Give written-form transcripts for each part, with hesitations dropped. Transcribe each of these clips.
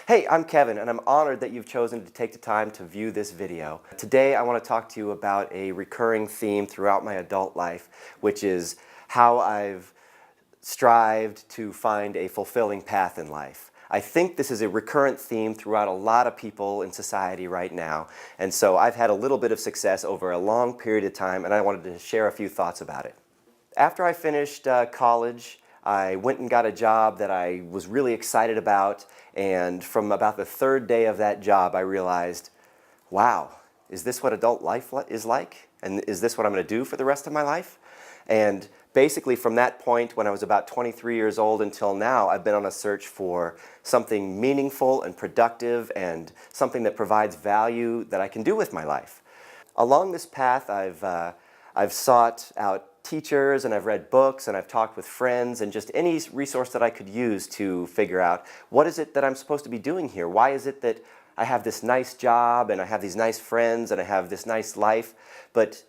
Hey, I'm Kevin, and I'm honored that you've chosen to take the time to view this video. Today, I want to talk to you about a recurring theme throughout my adult life, which is how I've strived to find a fulfilling path in life. I think this is a recurrent theme throughout a lot of people in society right now, and so I've had a little bit of success over a long period of time, and I wanted to share a few thoughts about it. After I finished college, I went and got a job that I was really excited about, and from about the third day of that job, I realized, wow, is this what adult life is like? And is this what I'm going to do for the rest of my life? And basically from that point, when I was about 23 years old until now, I've been on a search for something meaningful and productive and something that provides value that I can do with my life. Along this path, I've sought out teachers, and I've read books, and I've talked with friends, and just any resource that I could use to figure out what is it that I'm supposed to be doing here? Why is it that I have this nice job, and I have these nice friends, and I have this nice life, but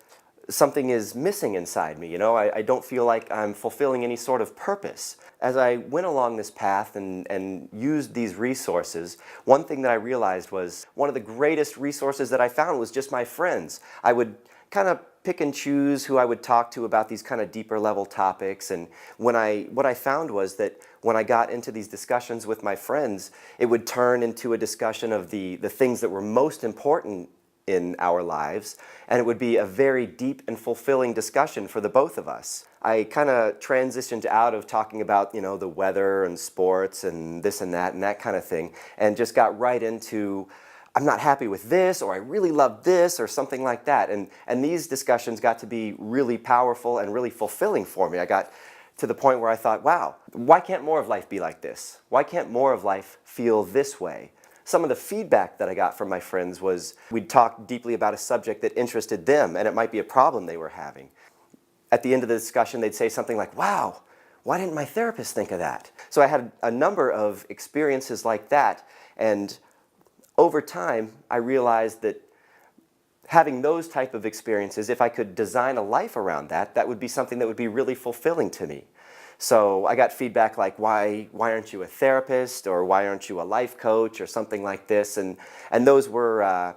something is missing inside me, you know? I don't feel like I'm fulfilling any sort of purpose. As I went along this path and used these resources, one thing that I realized was one of the greatest resources that I found was just my friends. I would kind of pick and choose who I would talk to about these kind of deeper level topics, and what I found was that when I got into these discussions with my friends, it would turn into a discussion of the things that were most important in our lives, and it would be a very deep and fulfilling discussion for the both of us. I kind of transitioned out of talking about, you know, the weather and sports and this and that kind of thing, and just got right into, I'm not happy with this, or I really love this, or something like that. And these discussions got to be really powerful and really fulfilling for me. I got to the point where I thought, wow, why can't more of life be like this? Why can't more of life feel this way? Some of the feedback that I got from my friends was we'd talk deeply about a subject that interested them, and it might be a problem they were having. At the end of the discussion, they'd say something like, wow, why didn't my therapist think of that? So I had a number of experiences like that, and over time, I realized that having those type of experiences, if I could design a life around that, that would be something that would be really fulfilling to me. So I got feedback like, why aren't you a therapist, or why aren't you a life coach, or something like this, and those were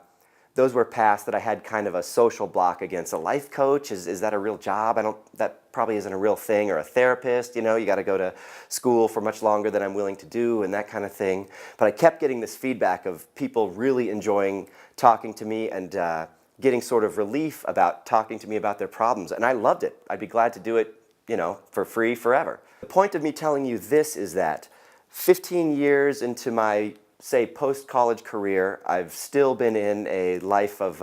past that I had kind of a social block against. A life coach, is that a real job? That probably isn't a real thing. Or a therapist, you know, you got to go to school for much longer than I'm willing to do, and that kind of thing. But I kept getting this feedback of people really enjoying talking to me and getting sort of relief about talking to me about their problems, and I loved it. I'd be glad to do it, you know, for free forever. The point of me telling you this is that 15 years into my, say, post-college career, I've still been in a life of,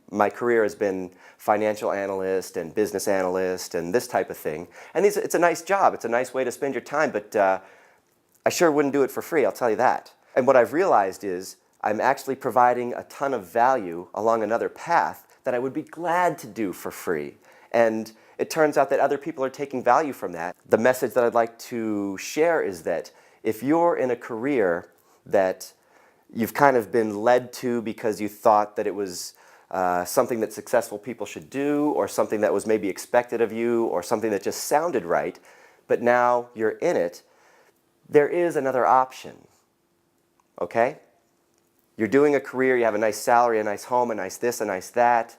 my career has been financial analyst and business analyst and this type of thing. And it's a nice job, it's a nice way to spend your time, but I sure wouldn't do it for free, I'll tell you that. And what I've realized is I'm actually providing a ton of value along another path that I would be glad to do for free. And it turns out that other people are taking value from that. The message that I'd like to share is that if you're in a career that you've kind of been led to because you thought that it was something that successful people should do, or something that was maybe expected of you, or something that just sounded right, but now you're in it, there is another option, okay? You're doing a career, you have a nice salary, a nice home, a nice this, a nice that.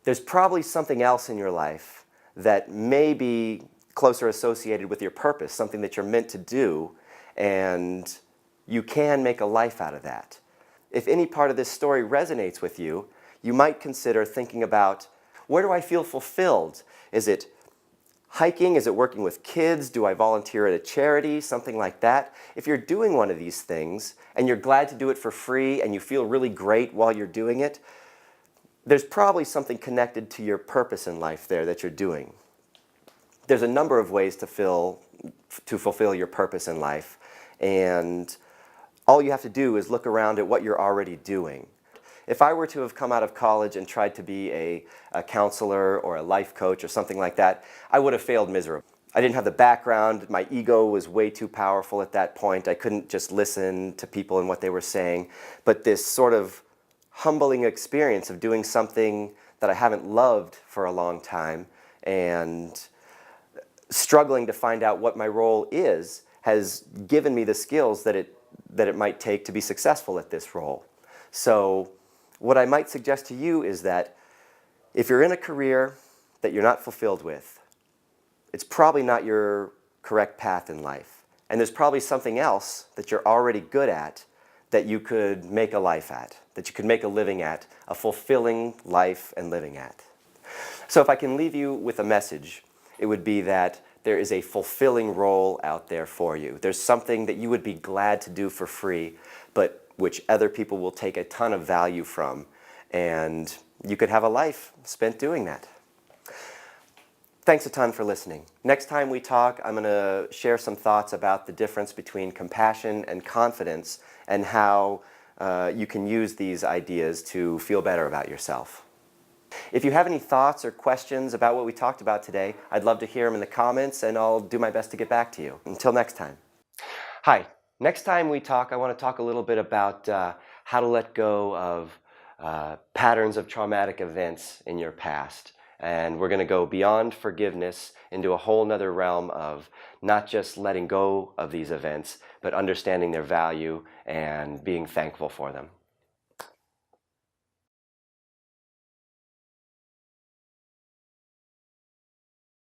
There's probably something else in your life that may be closer associated with your purpose, something that you're meant to do, and you can make a life out of that. If any part of this story resonates with you, you might consider thinking about, where do I feel fulfilled? Is it hiking? Is it working with kids? Do I volunteer at a charity? Something like that. If you're doing one of these things and you're glad to do it for free and you feel really great while you're doing it, there's probably something connected to your purpose in life there that you're doing. There's a number of ways to fulfill your purpose in life, and all you have to do is look around at what you're already doing. If I were to have come out of college and tried to be a counselor or a life coach or something like that, I would have failed miserably. I didn't have the background, my ego was way too powerful at that point, I couldn't just listen to people and what they were saying, but this sort of humbling experience of doing something that I haven't loved for a long time and struggling to find out what my role is has given me the skills that that it might take to be successful at this role. So what I might suggest to you is that if you're in a career that you're not fulfilled with, it's probably not your correct path in life. And there's probably something else that you're already good at that you could make a life at, that you could make a living at, a fulfilling life and living at. So if I can leave you with a message, it would be that there is a fulfilling role out there for you. There's something that you would be glad to do for free, but which other people will take a ton of value from, and you could have a life spent doing that. Thanks a ton for listening. Next time we talk, I'm going to share some thoughts about the difference between compassion and confidence and how you can use these ideas to feel better about yourself. If you have any thoughts or questions about what we talked about today, I'd love to hear them in the comments, and I'll do my best to get back to you. Until next time. Hi. Next time we talk, I want to talk a little bit about how to let go of patterns of traumatic events in your past. And we're going to go beyond forgiveness into a whole nother realm of not just letting go of these events, but understanding their value and being thankful for them.